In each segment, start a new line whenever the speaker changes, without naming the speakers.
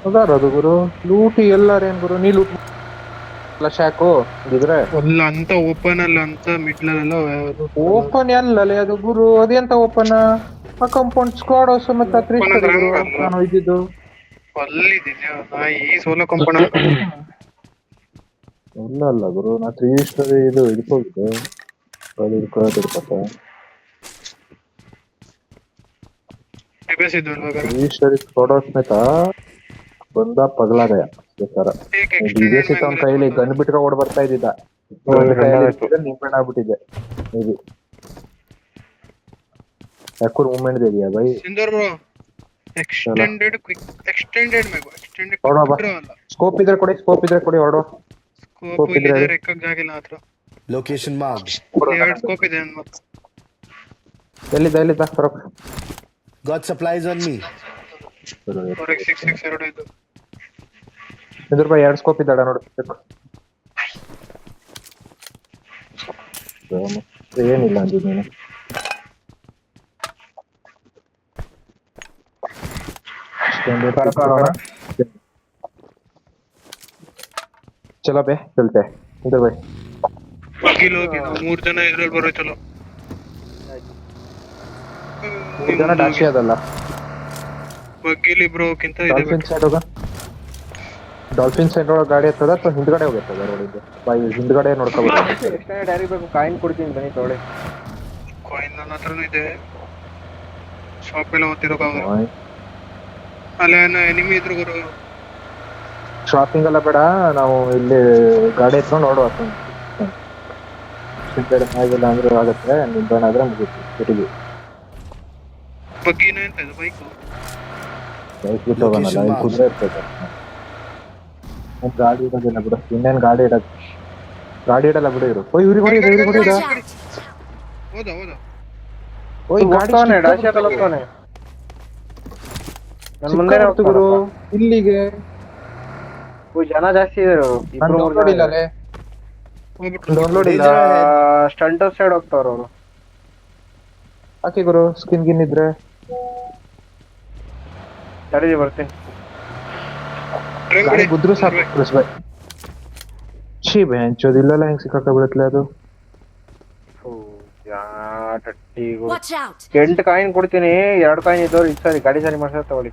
ಅದಾರದು ಗುರು ಲೂಟಿ ಎಲ್ಲಾರೇನ್ ಗುರು ನೀ loot shock ಇದ್ರೆ
ಅಲ್ಲ ಅಂತ ಓಪನ್ ಅಲ್ಲ ಅಂತ ಮಿಡ್ಲ್ ಎಲ್ಲ
ಓಪನ್ ಎಲ್ಲಲೆ ಅದು ಗುರು ಅದೆಂತ ಓಪನ್ ಆ ಕಾಂಪೌಂಡ್ ಸ್ಕ್ವಾಡ್ ಸಮೇತ
ಓಪನ್ ಅಂದ್ರೆ
ಗುರು
ಹಂಗಲ್ಲ
ನಾನು ಇದ್ದಿದ್ದು
ಅಲ್ಲಿದ್ದೀನಿ ಈ ಸೋಲೋ ಕಂಪೌಂಡ್
ಇಲ್ಲ ಅಲ್ಲ ಗುರು ನಾ 3 ಸ್ಟೋರಿ ಇದು ಇದಕ್ಕೆ ಹೋಗಿದ್ದೆ ಇಡ್ಕೊಳತಿರ್ಪತ್ತೆ
ಡಿಬೇಸ್ ಇದ್ದು
3 ಸ್ಟೋರಿ ಸ್ಕ್ವಾಡ್ ಸಮೇತ ಬಂದ ಪಗಲ ಗಯ ಬೇಕಾರ
ಎಕ್ಸ್ಟೆಂಡೆಡ್
ಡಿಬೇಸ್ ಇತ್ತು ಅವ್ನ ಕೈಲಿ
ಮೆಮೊರಿ
ಗನ್ ಬಿಟ್ಕ ಓಡ್ ಬರ್ತಾ ಇದ್ದಿದ್ದ ಗನ್ ಕೈಯಲ್ಲಿ ಇದ್ದಿದ್ದ ನಿಂಬಣ್ಣ ಆಗ್ಬಿಟ್ಟಿದ್ದೆ ಮೇ ಬಿ ಯಾಕೂರ್ ಮೂವ್ಮೆಂಟ್ ಇದೆಯಾ ಬೈ
ಸಿಂದರ್ ಬ್ರೋ ಎಕ್ಸ್ಟೆಂಡೆಡ್ ಕ್ವಿಕ್ ಎಕ್ಸ್ಟೆಂಡೆಡ್ ಮೆಗೋ ಎಕ್ಸ್ಟೆಂಡೆಡ್
ಹೊರಡೋ ಬಾ
ಕ್ವಿಕ್ ಅಲ್ಲ
ಸ್ಕೋಪ್ ಇದ್ರೆ ಕೊಡಿ ಹೊರಡೋ
ಸ್ಕೋಪ್
ಇದ್ರೆ
ಇಲ್ಲಿದೆ
ಹೇಳಿ.
ರೆಕ್ಕಾಗ ಜಾಗಿಲ್ಲ ಹತ್ರ
Location marked.
ಎರಡು ಸ್ಕೋಪ್ ಇದೆ ಮತ್ತೆ
ಎಲ್ಲಿದ್ದ ಹೊರಕ್
Got supplies on me.
ಹೊರಗೆ 6 ಎರಡು ಇದು
ಇದ್ರ ಬೈ 2 ಸ್ಕೋಪ್ ಇದ್ದಾಡ ನೋಡು ಏನಿಲ್ಲ ಅಂದಿದ್ ನೀನು ಚಲೋ ಬೇ ಚಲ್ತೆ ಇದ್ರ ಬೈ
ಬಗ್ಗಿಲ್ ಹೋಗಿ ನಾವು 3 ಜನ ಇದ್ರಲ್ಲಿ ಬರೋ ಚಲೋ
3 ಜನ ಡಾಶಿ ಅದಲ್ಲ
ಬಗ್ಗಿಲ್ ಇಬ್ರೋಕ್ಕಿಂತ ಇದೆ
ಡಾಲ್ಫಿನ್ ಸೈಡ್ ಹೋಗ ಡಾಲ್ಫಿನ್ ಸೈಡ್ ಒಳಗೆ ಗಾಡಿ ಹತ್ತದ ಅಥವಾ ಹಿಂದ್ಗಡೆ ಹೋಗಿರ್ತದ ರೋಡಿಂದ ಬೈ ಹಿಂದ್ಗಡೆ ನೋಡ್ಕೋಬೇಕು
ಡ್ಯಾರಿ ಬೇಕು ಕಾಯಿನ್ ಕೊಡ್ತೀನಿ ಬನ್ನಿ ತೊಗೊಳ್ಳಿ
ಕಾಯಿನ್ ನನ್ನ ಹತ್ರನೂ ಇದೆ ಶಾಪ್ ಎಲ್ಲ ಓದ್ತಿರೋಕ್ಕಾಗಲ್ಲ ಅಲ್ಲ ಎನಿಮಿ ಇದ್ರು ಗುರು
ಶಾಪಿಂಗ್ ಎಲ್ಲ ಬೇಡ ನಾವು ಇಲ್ಲಿ ಗಾಡಿ ಎತ್ಕೊಂಡು ನೋಡುವ ಆಗಿಲ್ಲ ಅಂದ್ರೆ ಆಗುತ್ತೆ ನಿಂಬಣ ಆದ್ರೆ ಮುಗಿತು ಬಿಟ್ಟಿದ್ವಿ
ಬಗ್ಗಿನ ಎಂತ ಇದು ಬೈಕು
ಬೈಕ್ ಬಿಟ್ಟು ಹೋಗೋಣಲ್ಲ ಇಲ್ಲಿ ಕುದುರೆ ಇರ್ತದೆ ಗಾಡಿ ಇಡೋದಿಲ್ಲ ಬಿಡು ಇನ್ನೇನು ಗಾಡಿ ಇಡಲ್ಲ ಬಿಡು ಇರು ಓಯ್ ಇವ್ರಿಗೆ ಹೊಡಿದ
ಹೌದಾ ಹೌದಾ
ಓಯ್ ಗಾಡಿ
ಡಾಶಿ ಹಾಕಲೋಗ್ತಾನೆ ನನ್ನ ಮುಂದೆ
ಗುರು ಇಲ್ಲಿಗೆ
ಜನ ಜಾಸ್ತಿ ಇದಾರೆ ಇಬ್ರು ಮೂರು ಜನ
ನೋಡಿಲ್ಲ
ಹೋಗ್ಬಿಟ್ರು
ಡೌನ್ಲೋಡ್ ಇಲ್ಲ
ಸ್ಟಂಟ್ ಸೈಡ್ ಹೋಗ್ತಾವ್ರ ಅವರು
ಹಾಕಿ ಗುರು ಸ್ಕಿನ್ ಗಿನ್ ಇದ್ರೆ
ತಡೀರಿ ಬರ್ತೀನಿ
ಗಾಡಿ ಗುದ್ರು ಸಾಕು ಪ್ರೆಸ್ ಬೈ ಛೀ ಬೆಂಚೋದಿಲ್ಲಲ್ಲ ಹೆಂಗ್ ಸಿಕ್ಕಾಕ ಬೀಳತ್ಲೆ ಅದು
Watch out!
8 ಕಾಯಿನ್ ಕೊಡ್ತೀನಿ 2 ಕಾಯಿನ್ ಇದ್ದವ್ರು ಇದು ಸರಿ ಗಾಡಿ ಸರಿ ಮಾಡ್ಸ ತಗೊಳ್ಳಿ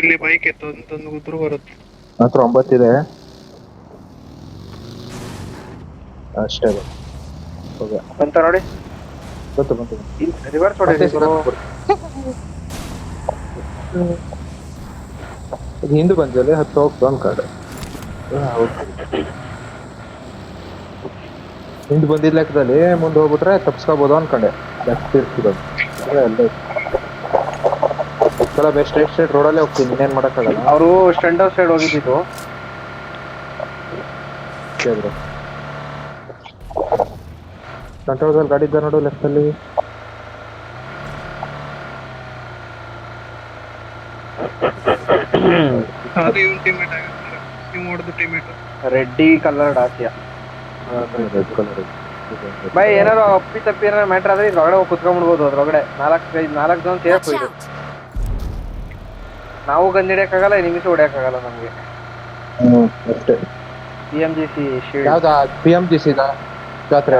ಇಲ್ಲಿ ಬೈಕ್ ಎತ್ತು ಅಂತಂದು ಉದ್ರು ಬರುತ್ತೆ
ಮಾತ್ರ 9 ಇದೆ ಅಷ್ಟೇ ಹೋಗ
ಅಂತ ನೋಡಿ
ಬಂತು
ರಿವರ್ಸ್ ಹೊಡೆದಿ
ಹಿಂದೆ ಬಂದಲ್ಲಿ 10 ಹೋಗ್ತು ಒಂದ್ ಕಾರ್ಡ್ ಹಿಂದೆ ಬಂದಿದ್ದ ಲೆಕ್ಕದಲ್ಲಿ ಮುಂದೆ ಹೋಗ್ಬಿಟ್ರೆ ತಪ್ಸ್ಕೋಬಹುದು ಅನ್ಕೊಂಡೆ ಇರ್ತಿರೋದು ಅಲ್ಲೇ ಚಲೋ ಬೆಸ್ಟ್ ಸ್ಟ್ರೇಟ್ ರೋಡಲ್ಲೇ ಹೋಗ್ತೀನಿ ಇನ್ನೇನ್ ಮಾಡಕ್ಕಾಗಲ್ಲ
ಅವರು ಸ್ಟಂಟ್ ಸೈಡ್ ಹೋಗಿದ್ದು
ಕೇಳಿದ್ರು ಕಂಟ್ರೋಲ್ ಗಾಡಿ ಇದ್ದ ನೋಡು ಲೆಫ್ಟ್ ಅಲ್ಲಿ
ಅದು ಇವ್ನ ಟೀಮೇಟ್ ಆಗುತ್ತೆ ನೀವು ಹೊಡೆದು ಟೀಮೇಟ್
ರೆಡ್ಡಿ ಕಲರ್ ಡಾಸಿಯಾ
ರೆಡ್ ಕಲರ್
ಬೈ ಏನಾರು ಅಪ್ಪಿ ತಪ್ಪಿ ಏನಾರು ಮ್ಯಾಟ್ರ್ ಆದ್ರೆ ಇದ್ರೊಳಗಡೆ ಹೋಗಿ ಕುತ್ಕೊಂಡ್ಬಿಡ್ಬೋದು ಅದ್ರೊಳಗಡೆ 4 ಜನ ಸೇಫ್
Watch
ಇದು
out!
ನಾವು ಗನ್ ಹಿಡಿಯಕ್ಕಾಗಲ್ಲ ನಿಮಿಷ ಹೊಡಿಯಕ್ಕಾಗಲ್ಲ ನಮ್ಗೆ
ಅಷ್ಟೇ
PMGC ಶೀಲ್ಡ್
ಯಾವ್ದಾ PMGC ದ ಜಾತ್ರೆ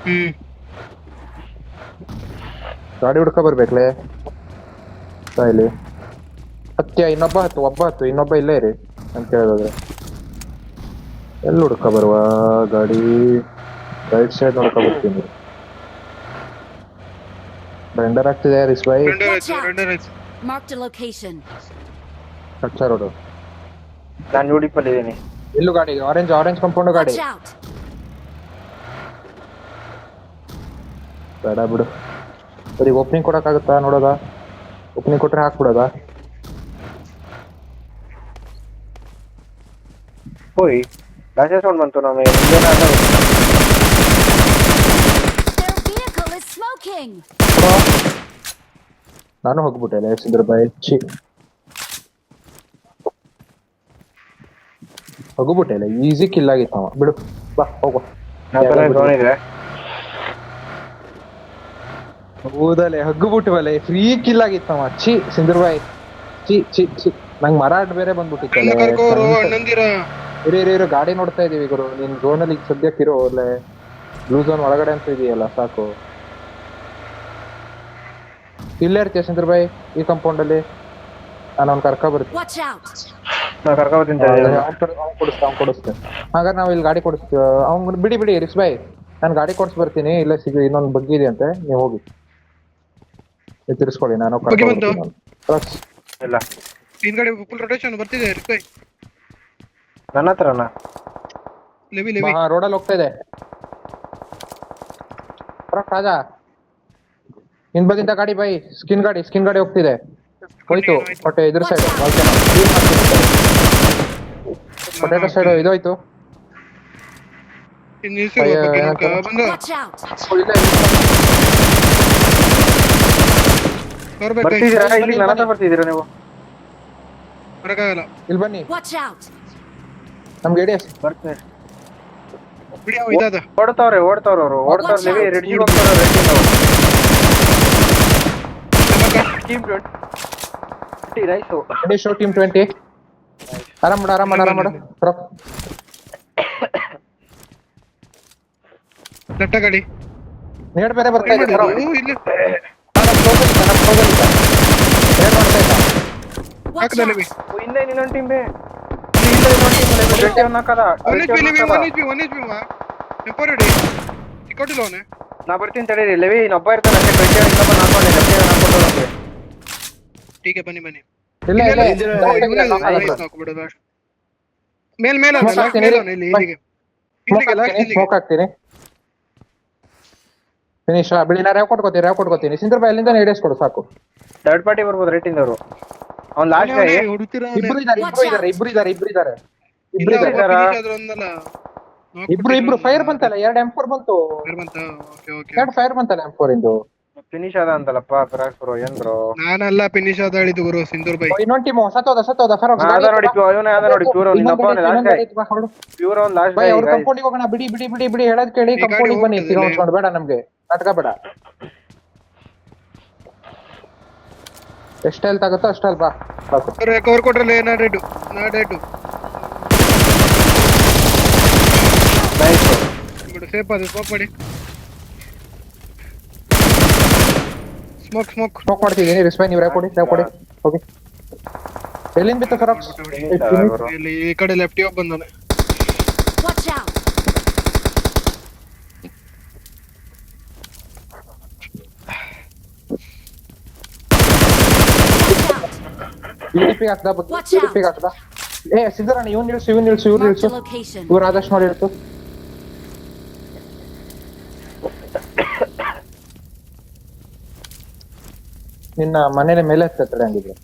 ಹ್ಮ್
ಗಾಡಿ ಹುಡ್ಕ ಬರ್ಬೇಕ್ಲೆ ಇಲ್ಲಿ ಇನ್ನೊಬ್ಬ ಹತ್ತು ಇನ್ನೊಬ್ಬ ಇಲ್ಲೇ ಇರಿ ಅಂತ ಹೇಳಿದ್ರೆ ಎಲ್ಲಿ ಹುಡ್ಕ ಬರುವ ಗಾಡಿ ರೈಟ್ ಸೈಡ್ ನೋಡ್ಕೊ ಬರ್ತೀನಿ ರೆಂಡರ್ ಆಗ್ತಿದೆ ರಿಸ್ ಬೈ
ರೆಂಡರ್ ಆಯ್ತು
Marked a location.
ಕಚ್ಚಾ ರೋಡು
ನಾನು ಯೂಡಿಪಲ್ಲಿ ಇದೀನಿ
ಎಲ್ಲೂ ಗಾಡಿ ಆರೆಂಜ್ ಕಂಪೌಂಡ್ ಗಾಡಿ
Watch out!
ಬೇಡ ಬಿಡು ಬರೀ ಓಪನಿಂಗ್ ಕೊಡಕ್ಕಾಗುತ್ತಾ ನೋಡೋದಾ ಓಪನಿಂಗ್ ಕೊಟ್ರೆ ಹಾಕ್ಬಿಡೋದಾ
ಹೋಯ್ ಡಾಸಿಯಾ ಸೌಂಡ್ ಬಂತು ನಮಗೆ
Their vehicle is smoking!
ನಾನು ಹೋಗ್ಬಿಟ್ಟೆ ಲೇಸಿದ್ರ ಬೈ ಹೋಗ್ಬಿಟ್ಟೆ ಈಸಿ ಕಿಲ್ ಆಗಿತ್ತು ಅವ ಬಿಡು ಬಾ ಹೋಗುವ
ಝೋನ್ ಇದೆ
ಹೌದಲೆ ಹಗ್ಗು ಬಿಟ್ಟವಲೆ ಫ್ರೀ ಕಿಲ್ ಆಗಿತ್ತವ ಛೀ ಸಿಂಧೂರ್ ಬಾಯ್ ಛೀ ಛೀ ಛೀ ನಂಗ್ ಮರಾಠ್ ಬೇರೆ ಬಂದ್ಬಿಟ್ಟಿತ್ತಲೆ
ಕರ್ಕೋರು ಅಣ್ಣಂದಿರ
ಇರು ಗಾಡಿ ನೋಡ್ತಾ ಇದೀವಿ ಗುರು ನಿನ್ ಝೋನಲ್ಲಿ ಈಗ ಸದ್ಯಕ್ಕೆ ಇರೋ ಒಳ್ಳೆ ಬ್ಲೂ ಝೋನ್ ಒಳಗಡೆ ಅಂತ ಇದೆಯಲ್ಲ ಸಾಕು ಇಲ್ಲೇ ಇರ್ತೀಯ ಸಿಂಧೂರ್ ಬಾಯ್ ಈ ಕಾಂಪೌಂಡ್ ಅಲ್ಲಿ ನಾನು ಅವ್ನ್ ಕರ್ಕ ಬರ್ತೀನಿ
Watch out!
ನಾ ಕರ್ಕೊಂಡ್
ಅವ್ನ್ ಕೊಡಿಸ್ತೇನೆ ಹಾಗಾದ್ರೆ ನಾವು ಇಲ್ಲಿ ಗಾಡಿ ಕೊಡಿಸ್ತೀವಿ ಅವ್ನ್ ಬಿಡಿ ರಿಸ್ ಬಾಯ್ ನಾನು ಗಾಡಿ ಕೊಡ್ಸ್ ಬರ್ತೀನಿ ಇಲ್ಲ ಸಿಗ ಇನ್ನೊಂದು ಬಗ್ಗಿ ಇದೆ ಅಂತೆ ನೀವು ಹೋಗಿ ನೀವು ತಿರ್ಸ್ಕೊಳ್ಳಿ ನಾನು
ಬಗ್ಗಿ ಬಂತು?
ಇಲ್ಲ
ಹಿಂದ್ಗಡೆ ಫುಲ್ ರೊಟೇಷನ್ ಬರ್ತಿದೆ ರಿಪ್ಲೈ
ನನ್ನ ಹತ್ರನ
ಲೆವಿ
ಹಾ ರೋಡಲ್ಲಿ ಹೋಗ್ತಾ ಇದೆ ರಾಜಾ ಹಿಂದ್ ಗಾಡಿ ಬೈ ಸ್ಕಿನ್ ಗಾಡಿ ಹೋಗ್ತಿದೆ ಹೋಯ್ತು ಹೊಟ್ಟೆ ಇದ್ರ ಸೈಡ್ ಪೊಟೇಟೋ ಸೈಡ್ ಇದೋಯ್ತು
ನಿಲ್ಸಿರುವ ಬಗ್ಗೆ ಬಂದ
Watch out!
ಬರ್ತಿದ್ದೀರಾ ಇಲ್ಲಿ ನನ್ನ ಹತ್ರ ಬರ್ತಿದ್ದೀರಾ ನೀವು
ಬರಕಾಗಲ್ಲ
ಇಲ್ಲಿ ಬನ್ನಿ
Watch out!
ನಮ್ಗೆ ಎಡಿ
ಬರ್ತೀನಿ
ಬಿಡಿ ಅವ ಇದಾದ
ಓಡ್ತಾವ್ರೆ ಅವ್ರು ಓಡ್ತಾವ್ರೆ ರೆಡಿ ಹೋಗ್ತಾರೆ ಟೀಮ್ 20 ರೈಸು
ಎಡಿ ಶೋ ಟೀಮ್ 20 ಆರಾಮ್ ಮಾಡು
ದಟ್ಟ ಗಾಡಿ
ನೇಡ್ ಬೇರೆ ಬರ್ತಾ ಇದೆ
ಇಲ್ಲಿ
Watch
ಹಾಕದ
out!
ಲೆವಿ
ಹಿಂದೆ ಇನ್ನೊಂದು ಟೀಮ್ ಹಿಂದೆ
ಒನ್ ಎಚ್ ಪಿ ಲೆವಿ ಒನ್ ಎಚ್ ಪಿ ಟೆಂಪರರಿ ಸಿಕ್ಕೋಟಿಲ್ಲ ಅವನೇ
ನಾ ಬರ್ತೀನಿ ತಡೀರಿ ಲೆವಿ ಇನ್ನೊಬ್ಬ ಇರ್ತಾನೆ ಅಷ್ಟೇ 20 ಇನ್ನೊಬ್ಬ ನಾಲ್ಕೊಂಡು ಲೆಫ್ಟ್
ಟೀಕೆ ಬನ್ನಿ
ಇಲ್ಲ
ಹಾಕ್ಬಿಡೋದು ಮೇಲ್ ಮೇಲೆ ಇಲ್ಲಿ ಇಲ್ಲಿಗೆ ಲಾಸ್ಟ್ ಇಲ್ಲಿಗೆ
ಸ್ಮೋಕ್ ಹಾಕ್ತೀನಿ ಫಿನಿಶ್ ಬಿಡಿ ನಾ ರೇವ್ ಕೊಟ್ಕೋತೀನಿ ಸಿಂಧೂರ್ ಬಾಯ್ ಅಲ್ಲಿಂದ ಎಡಿಎಸ್ ಕೊಡು ಸಾಕು
ಥರ್ಡ್ ಪಾರ್ಟಿ ಬರ್ಬೋದು ರೇಟಿಂಗ್ ಅವರು ಅವ್ನು ಲಾಸ್ಟ್ ಗೈ
ಹುಡುಕ್ತೀರಾ
ಇಬ್ರು ಫೈರ್ ಬಂತಲ್ಲ 2 M4 ಬಂತು ಎರಡು ಫೈರ್ ಬಂತಲ್ಲ M4 ಇಂದು
ಫಿನಿಶ್ ಆದ ಅಂತಲ್ಲಪ್ಪ ಪರಾಕ್ ಬ್ರೋ ಏನ್ ಬ್ರೋ
ನಾನಲ್ಲ ಫಿನಿಶ್ ಆದ ಹೇಳಿದ್ದು ಗುರು ಸಿಂಧೂರ್ ಬೈ
ಇನ್ನೊಂದು ಟೀಮ್ ಸತ್ತೋದ ಫರೋಕ್ಸ್
ಆದ ನೋಡಿ ಇವನೇ ಆದ ನೋಡಿ ಪ್ಯೂರ್ ಅವ್ನು ಇನ್ನೊಬ್ಬನೇ ಲಾಸ್ಟ್ ಗೈ ಪ್ಯೂರ್ ಅವ್ನು ಲಾಸ್ಟ್
ಬೈ
ಗೈ
ಅವ್ರ ಕಂಪೌಂಡಿಗೆ ಹೋಗೋಣ ಬಿಡಿ ಹೇಳೋದ್ ಕೇಳಿ ಕಂಪೌಂಡಿಗೆ ಬನ್ನಿ ಸಿಗೋಸ್ಕೊಂಡು ಬೇಡ ನಮ್ಗೆ ನಾಟಕ ಬೇಡ ಎಷ್ಟು ಹೆಲ್ತ್ ಆಗುತ್ತೋ ಅಷ್ಟಲ್ಲಿ ಬಾ ಸಾಕು
ಕವರ್ ಕೊಟ್ರಲ್ಲ ನಾ ರೆಡ್
ನೈಸ್
ಬಿಡು ಸೇಫ್ ಅದು ಸ್ಮೋಕ್ ಮಾಡಿ ಸ್ಮೋಕ್
ಸ್ಮೋಕ್ ಮಾಡ್ತಿದ್ದೀನಿ ರಿಸ್ಪೈ ನೀವು ರೇವ್ ಕೊಡಿ ಹೋಗಿ ಎಲ್ಲಿಂದ ಬಿತ್ತು ಫರೋಕ್ಸ್
ಇಲ್ಲಿ ಈ ಕಡೆ ಲೆಫ್ಟ್ ಹೋಗಿ ಬಂದಾನೆ
Watch out!
UDP ಹಾಕ್ದ UDP ಹಾಕ್ದ ಸಿದ್ದರಣ್ಣ ಇವ್ನು ನಿಲ್ಸು
Mark the location.
ಇವ್ರು ಆದಷ್ಟು ನೋಡಿ ಇರ್ತು ನಿನ್ನ ಮನೇಲಿ ಮೇಲೆ ಹತ್ತಡೆ ಹಂಗಿದ್ರೆ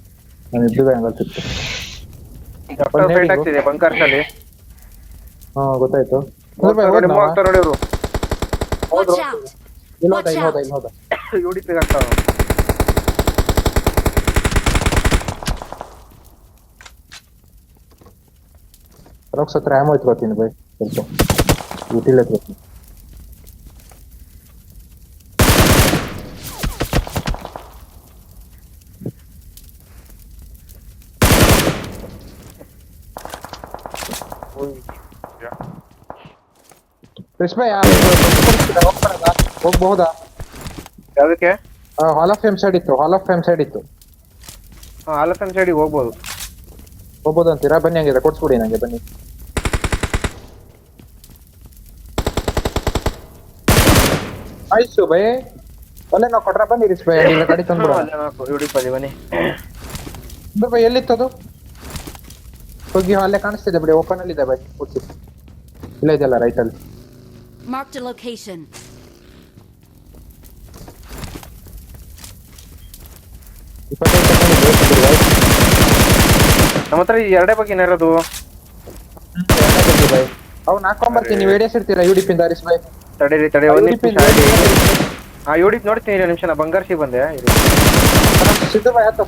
ನಾನು ಇಬ್ಬರು ಹಂಗಲ್ ಸಿಕ್ತು
ಫೈಟ್ ಆಗ್ತಿದೆ ಬಂಕರ್ಸ್ ಅಲ್ಲಿ
ಹಾ ಗೊತ್ತಾಯ್ತು
ನೋಡಿ ಇವರು
Watch out!
ಇಲ್ಲಿ ಹೋದ
ಯುಡಿಪಿ ಆಗ್ತಾವ
ಫರೋಕ್ಸ್ ಹತ್ರ ಆಮೋ ಇಟ್ಕೋತೀನಿ ಬೈ ಸ್ವಲ್ಪ ಊಟಿಲ್ ಎತ್ಕೋತೀನಿ ಕೃಷ್ಣ ಹೋಗ್ಬಹುದಾ
ಯಾವ್ದಕ್ಕೆ
ಹಾಲ್ ಆಫ್ ಫೇಮ್ ಸೈಡ್ ಇತ್ತು
ಆಲಫೆನ್ ಸೈಡಿಗೆ ಹೋಗ್ಬೋದು
ಅಂತೀರಾ ಬನ್ನಿ ಹಂಗಿದ್ರೆ ಕೊಡ್ಸ್ಬಿಡಿ ನಂಗೆ ಬನ್ನಿ ಆಯ್ತು ಬೈ ಒಳ್ಳೆ ನಾವು ಕೊಟ್ರ ಬನ್ನಿ ರಿಸ್ ಬೈ ಗಾಡಿ ತಂದ್ಬಿಡೋಣ
ಯುಡಿಪಲ್ಲಿ ಬನ್ನಿ
ಬೈ ಎಲ್ಲಿತ್ತದು ಹೋಗಿ ಅಲ್ಲೇ ಕಾಣಿಸ್ತಿದೆ ಬಿಡಿ ಓಪನ್ ಅಲ್ಲಿ ಇದೆ ಬೈ ಕೂರ್ಸಿ ಇಲ್ಲ ಇದೆಯಲ್ಲ ರೈಟ್ ಅಲ್ಲಿ
Marked a location.
ನಮ್ಮ ಹತ್ರ ಈ ಎರಡೇ ಬಗ್ಗೆ ಇರೋದು
ಅವ್ನು ಹಾಕೊಂಬರ್ತೀನಿ ನೀವು ಏಡಿಯಸ್ ಇರ್ತೀರಾ ಯುಡಿಪಿ ಇಂದ ರಿಸ್ ಬೈ
ತಡೀರಿ ಒಂದ್ ನಿಮಿಷ ಯುಡಿಪ್ ನೋಡ್ತೀನಿ ಇರೋ ನಿಮಿಷ ನಾ ಬಂಗಾರ್ಸಿ ಬಂದೆ
ಸಿದ್ದು ಬೈ ಹತ್ತು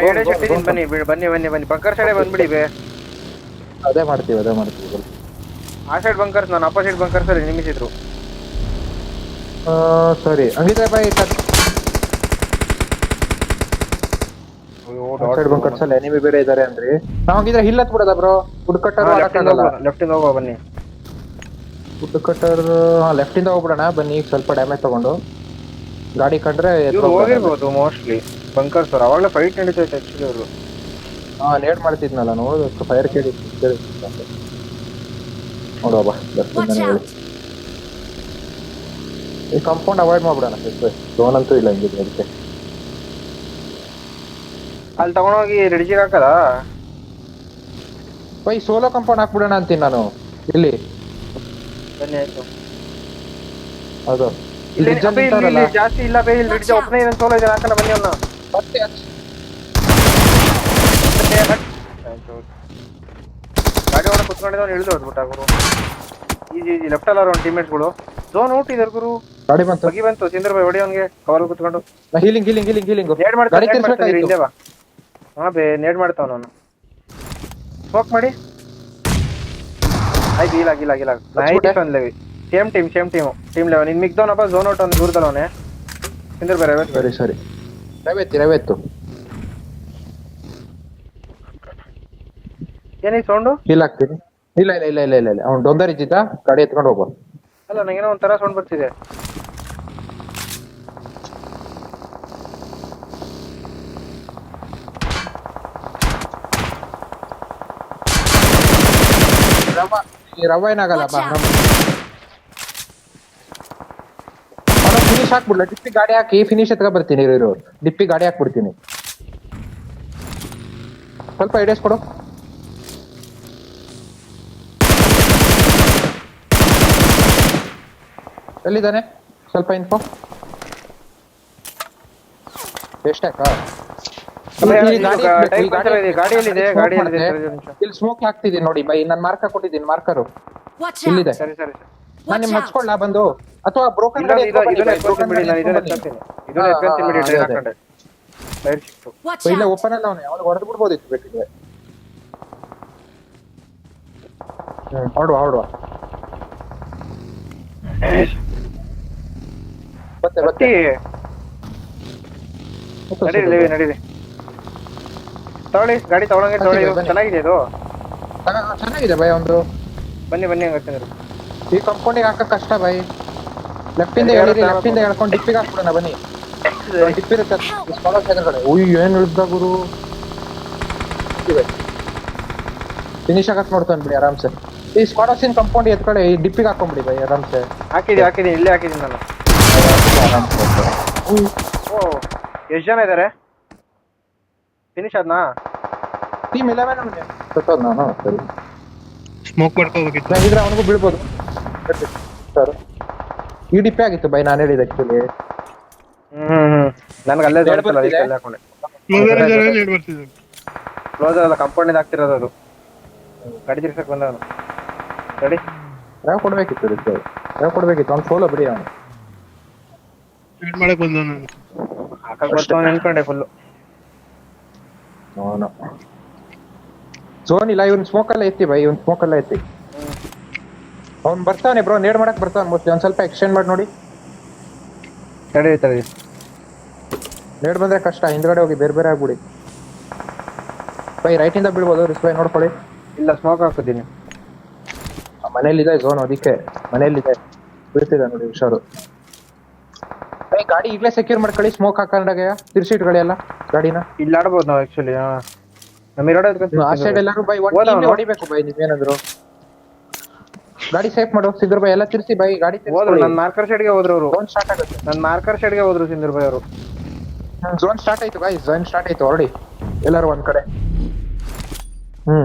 ಎರಡೇ ಶಕ್ತಿದ್ದೀನಿ ಬನ್ನಿ ಬಂಕರ್ ಸೈಡೆ ಬಂದ್ಬಿಡಿ ಬೇ
ಅದೇ ಮಾಡ್ತೀವಿ
ಆ ಸೈಡ್ ಬಂಕರ್ಸ್ ನಾನು ಅಪೋಸಿಟ್ ಬಂಕರ್ಸ್ ಅಲ್ಲಿ ನಿಮಿಸಿದ್ರು
ಸರಿ ಹಂಗಿದ್ರೆ ಬೈ ಸೈಡ್ ಬಂದ್ ಕಟ್ಸಲ್ಲ ಎನಿಮಿ ಬೇರೆ ಇದಾರೆ ಅಂದ್ರಿ ನಾವ್ ಹಂಗಿದ್ರೆ ಹಿಲ್ ಹತ್ ಬಿಡದ ಬ್ರೋ ಫುಡ್ ಕಟ್ಟರ್ ಆಗಲ್ಲ
ಲೆಫ್ಟ್ ಇಂದ ಹೋಗುವ ಬನ್ನಿ.
ಫುಡ್ ಕಟ್ಟರ್ ಲೆಫ್ಟ್ ಇಂದ ಹೋಗ್ಬಿಡೋಣ ಬನ್ನಿ ಈಗ ಸ್ವಲ್ಪ ಡ್ಯಾಮೇಜ್ ತಗೊಂಡು ಗಾಡಿ ಕಂಡ್ರೆ
ಇವ್ರು ಹೋಗಿರ್ಬೋದು ಮೋಸ್ಟ್ಲಿ ಬಂಕರ್ಸ್ ಅವ್ರು ಅವಾಗಲೇ ಫೈಟ್ ನಡೀತೈತೆ ಆಕ್ಚುಲಿ ಅವರು.
ನೇಡ್ ಮಾಡ್ತಿದ್ನಲ್ಲ ನೋಡೋದು ಫೈರ್ ಕೇಳಿ ನೋಡುವ ಬಾ ಲೆಫ್ಟ್
Watch
ಇಂದಾನೆ ಹೇಳಿ
out!
ಈ ಕಾಂಪೌಂಡ್ ಅವಾಯ್ಡ್ ಮಾಡ್ಬಿಡೋಣ ಝೋನ್ ಅಂತೂ ಇಲ್ಲ ಹಿಂಗಿದ್ರೆ ಅದಕ್ಕೆ
ಅಲ್ಲಿ ತಗೊಂಡೋಗಿ ರೆಡ್ಜಿಗೆ ಹಾಕದ.
ಬೈ ಸೋಲೋ ಕಾಂಪೌಂಡ್ ಹಾಕ್ಬಿಡೋಣ ಅಂತೀನಿ ನಾನು ಇಲ್ಲಿ
ಬನ್ನಿ ಆಯ್ತು.
ಅದು
ಇಲ್ಲಿ
ರಿಜನ್
ಅಬ್ಬೆ ಇಲ್ಲಿ ಜಾಸ್ತಿ ಇಲ್ಲ ಬೇ, ಇಲ್ಲಿ ರಿಡ್ಜ್ ಒಬ್ಬನೇ ಇದನ್ನ ಸೋಲೋ ಇದನ್ನ ಹಾಕಲ್ಲ ಬನ್ನಿ ಅವ್ನ.
ಮತ್ತೆ
ಗಾಡಿ ಒಳಗೆ ಕುತ್ಕೊಂಡಿದ್ದವ್ನು ಇಳಿದು ಹೊಡ್ಬಿಟ್ಟ ಗುರು. ಈಜಿ ಲೆಫ್ಟ್ ಅಲ್ಲ ಅವ್ರ ಟೀಮ್ಮೇಟ್ಸ್ಗಳು ಝೋನ್ ಔಟ್ ಇದಾರೆ ಗುರು.
ಗಾಡಿ ಬಂತು
ಬಗಿ ಬಂತು ಸಿಂಧರ್ ಬೈ ಹೊಡಿ ಅವ್ನಿಗೆ ಕವರ್ ಕುತ್ಕೊಂಡು
ಹೀಲಿಂಗ್ ಹೀಲಿಂಗ್ ಹೀಲಿಂಗ್ ಹೀಲಿಂಗ್
ನೇಡ್
ಗಾಡಿ
ಮಾಡ್ತಾನೆ
ತಿರ್ಸ್ಬೇಕಾಯ್ತು
ಹಿಂದೆ ಬಾ. ಹಾ ಬೇ ನೇಡ್ ಮಾಡ್ತಾವ ಅವನು ಸ್ಮೋಕ್ ಮಾಡಿ ಆಯ್ತು. ಇಲ್ಲ ಸೇಮ್ ಟೀಮ್ ಟೀಮ್ ಲೆವೆನ್ ಇನ್ ಮಿಗ್ದವನಪ್ಪ ಝೋನ್ ಔಟ್ ಒಂದು ದೂರದಲ್ಲವನೇ ಸಿಂಧರ್ ಬೈ ರೆವೆಟ್.
ಸರಿ ರವೆತ್ತು
ಏನಿ ಸೌಂಡು
ಹೀಲ್ ಹಾಕ್ತೀನಿ ಇಲ್ಲ ಅವ್ನು ಡೊಂದರ್ ಇದ್ದಿದ್ದ ಗಾಡಿ ಎತ್ಕೊಂಡು ಹೋಗುವ
ಅಲ್ಲ ನಂಗೇನೋ ಒಂಥರ ಸೌಂಡ್ ಬರ್ತಿದೆ.
ರವ ಏನಾಗಲ್ಲ
Watch out!
ಫಿನಿಶ್ ಹಾಕ್ಬಿಡ್ಲ ಡಿಪ್ಪಿ ಗಾಡಿ ಹಾಕಿ ಫಿನಿಶ್ ಎತ್ಕ ಬರ್ತೀನಿ ಇರೋ ಡಿಪ್ಪಿ ಗಾಡಿ ಹಾಕ್ಬಿಡ್ತೀನಿ ಸ್ವಲ್ಪ ಐಡಿಯಾಸ್ ಕೊಡು. ಎಲ್ಲಿದ್ದಾನೆ ಸ್ವಲ್ಪ ಇನ್ಫೋ ಎಷ್ಟಾಕ ಇಲ್ಲಿ ಸ್ಮೋಕ್ ಹಾಕ್ತಿದ್ದೀನಿ ನೋಡಿ ಬೈ ನಾನು ಮಾರ್ಕ ಕೊಟ್ಟಿದ್ದೀನಿ ಮಾರ್ಕರು
Watch
ಇಲ್ಲಿದೆ
out!
ಸರಿ ಸರಿ
ನಾನು
Watch
ನಿಮ್
out!
ಹಚ್ಕೊಳ್ಳ ಬಂದು ಅಥವಾ ಬ್ರೋಕನ್
ಇದನ್ನ
Watch
ಇಲ್ಲ
out!
ಓಪನ್ ಅಲ್ಲ ಅವನು ಯಾವಾಗ ಹೊಡೆದು ಬಿಡ್ಬೋದಿತ್ತು ಬೇಕಿದ್ರೆ. ಹೊರಡುವ ಮತ್ತೆ
ನಡೀರಿ ತಗೊಳ್ಳಿ ಗಾಡಿ ತಗೊಳಂಗೆ ತಗೊಳ್ಳಿ.
ಬನ್ನಿ.
ಚೆನ್ನಾಗಿದೆ ಇದು.
ಚೆನ್ನಾಗಿದೆ ಬೈ ಒಂದು
ಬನ್ನಿ ಹಂಗಂದ್ರೆ
ಈ ಕಂಪೌಂಡಿಗೆ ಹಾಕಕ್ ಕಷ್ಟ ಬೈ. ಲೆಫ್ಟ್ ಇಂದ ಲೆಫ್ಟ್ ಇಂದ ಹೇಳ್ಕೊಂಡು ಡಿಪ್ಪಿಗೆ ಹಾಕ್ಬಿಡೋಣ ಬನ್ನಿ. ಡಿಪ್ ಇರುತ್ತೆ ಏನ್ ಇಳ್ದ ಗುರು ಫಿನಿಶ್ ಆಗಕ್ ನೋಡ್ತಾನೆ ಬಿಡಿ ಆರಾಮ್ಸೆ. ಈ ಸ್ಕ್ವಾಡೋಸಿನ್ ಕಂಪೌಂಡ್ ಎತ್ಕಡೆ ಈ ಡಿಪ್ಪಿಗೆ ಹಾಕೊಂಡ್ಬಿಡಿ ಬೈ ಆರಾಮ್ಸೆ.
ಹಾಕಿದ್ದೀನಿ ಇಲ್ಲೇ ಹಾಕಿದ್ದೀನಿ ನಾನು. ಓ ಎಷ್ಟು ಜನ ಇದಾರೆ ಫಿನಿಶ್ ಆದ್ನಾ?
ಟೀಮ್ 11 ಸತ್ತೋದ್ ನಾನು ಸರಿ
ಸ್ಮೋಕ್ ಮಾಡ್ಕೋಬೇಕಿತ್ತು.
ನಾವಿದ್ರೆ ಅವನಿಗೂ ಬೀಳ್ಬೋದು ಸರ್. ಈ ಡಿಪ್ಪಿ ಆಗಿತ್ತು ಬೈ ನಾನು ಹೇಳಿದ ಆಕ್ಚುಲಿ.
ನನ್ಗೆ ಅಲ್ಲೇ ತೋರಿಸಲ್ಲ ಅದಕ್ಕೆ ಅಲ್ಲೇ ಹಾಕೊಂಡೆ.
ಬರ್ತಿದ್ದೆ
ಕ್ಲೋಸರ್ ಅಲ್ಲ ಕಂಪೌಂಡ್ ಹಾಕ್ತಿರೋದು ಅದು. ಗಾಡಿ ತಿರ್ಸಕ್ ಬಂದವನು ರೆಡಿ.
ಯಾವ ಕೊಡ್ಬೇಕಿತ್ತು ಇದಕ್ಕೆ ಯಾವ ಕೊಡ್ಬೇಕಿತ್ತು ಅವ್ನು ಸೋಲೋ ಬಿಡಿ ಅವನು
ಮಾಡಕ್ ಬಂದ ನಾನು.
ಹಾಕಕ್ ಬರ್ತಾವ ನೆನ್ಕೊಂಡೆ ಫುಲ್ಲು.
ಅವನು ಝೋನ್ ಇಲ್ಲ ಇವ್ನು ಸ್ಮೋಕ್ ಎಲ್ಲ ಎತ್ತಿ ಬೈ ಇವ್ನು ಸ್ಮೋಕ್ ಎಲ್ಲ ಎತ್ತಿ ಅವ್ನು ಬರ್ತಾನೆ ಬ್ರೋ ನೇಡ್ ಮಾಡಕ್ ಬರ್ತಾನೆ ಮೋಸ್ಟ್ಲಿ. ಒಂದ್ ಸ್ವಲ್ಪ ಎಕ್ಸ್ಟೆಂಡ್ ಮಾಡಿ ನೋಡಿ.
ತಡಿ
ನೇಡ್ ಬಂದ್ರೆ ಕಷ್ಟ ಹಿಂದ್ಗಡೆ ಹೋಗಿ ಬೇರೆ ಆಗ್ಬಿಡಿ ಬೈ. ರೈಟ್ ಇಂದ ಬೀಳ್ಬೋದು ರಿಸ್ ಬೈ ನೋಡ್ಕೊಳ್ಳಿ.
ಇಲ್ಲ ಸ್ಮೋಕ್ ಹಾಕಿದ್ದೀನಿ.
ಮನೇಲಿದೆ ಝೋನ್ ಅದಕ್ಕೆ ಮನೇಲಿದೆ ಬೀಳ್ತಿದೆ ನೋಡಿ ಹುಷಾರು. ಬೈ ಗಾಡಿ ಈಗಲೇ ಸೆಕ್ಯೂರ್ ಮಾಡ್ಕೊಳ್ಳಿ ಸ್ಮೋಕ್ ಹಾಕೊಂಡಾಗ ತಿರ್ಸಿಟ್ಕೊಳ್ಳಿ ಎಲ್ಲ ಗಾಡಿನ.
ಇಲ್ಲಿ ಆಡ್ಬೋದು ನಾವು ಆಕ್ಚುಲಿ. ನಮ್ಮ ಇರೋಡೆ
ಆ ಸೈಡ್ ಎಲ್ಲರೂ ಬೈ ಹೊಡಿಬೇಕು ಬೈ ನೀವೇನಾದ್ರು. ಗಾಡಿ ಸೇಫ್ ಮಾಡು ಸಿಂಧರ್ ಬೈ ಎಲ್ಲ ತಿರ್ಸಿ ಬೈ ಗಾಡಿ
ಹೋದ್ರು. ನನ್ನ ಮಾರ್ಕರ್ ಸೈಡ್ಗೆ ಹೋದ್ರು ಅವರು.
ಝೋನ್ ಸ್ಟಾರ್ಟ್ ಆಗುತ್ತೆ.
ನನ್ನ ಮಾರ್ಕರ್ ಸೈಡ್ಗೆ ಹೋದ್ರು ಸಿಂಧರ್ ಬೈ ಅವರು.
ಝೋನ್ ಸ್ಟಾರ್ಟ್ ಆಯ್ತು ಬೈ ಝೋನ್ ಸ್ಟಾರ್ಟ್ ಆಯ್ತು ಹೊರಡಿ ಎಲ್ಲರೂ ಒಂದ್ ಕಡೆ.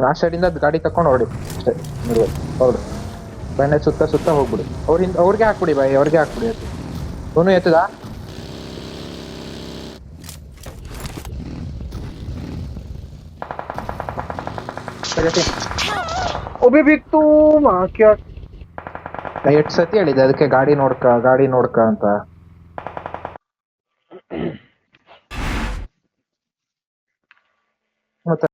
ಆ ಸೈಡ್ ಇಂದ ಗಾಡಿ ತಕೊಂಡು ಹೊರಡಿ ಅಷ್ಟೇ. ಹೊರಡು ಬೈನ ಸುತ್ತ ಹೋಗ್ಬಿಡಿ. ಅವ್ರಿಗೆ ಹಾಕ್ಬಿಡಿ ಬೈ ಅವ್ರಿಗೆ ಹಾಕ್ಬಿಡಿ. ಅದು ಅವನು ಎತ್ತದ
ಒಬ್ಬ ಬಿತ್ತು ಮಾಕ್ಯಾ.
ಎಷ್ಟು ಸತಿ ಹೇಳಿದೆ ಅದಕ್ಕೆ ಗಾಡಿ ನೋಡ್ಕ ಅಂತ. ಮತ್ತೆ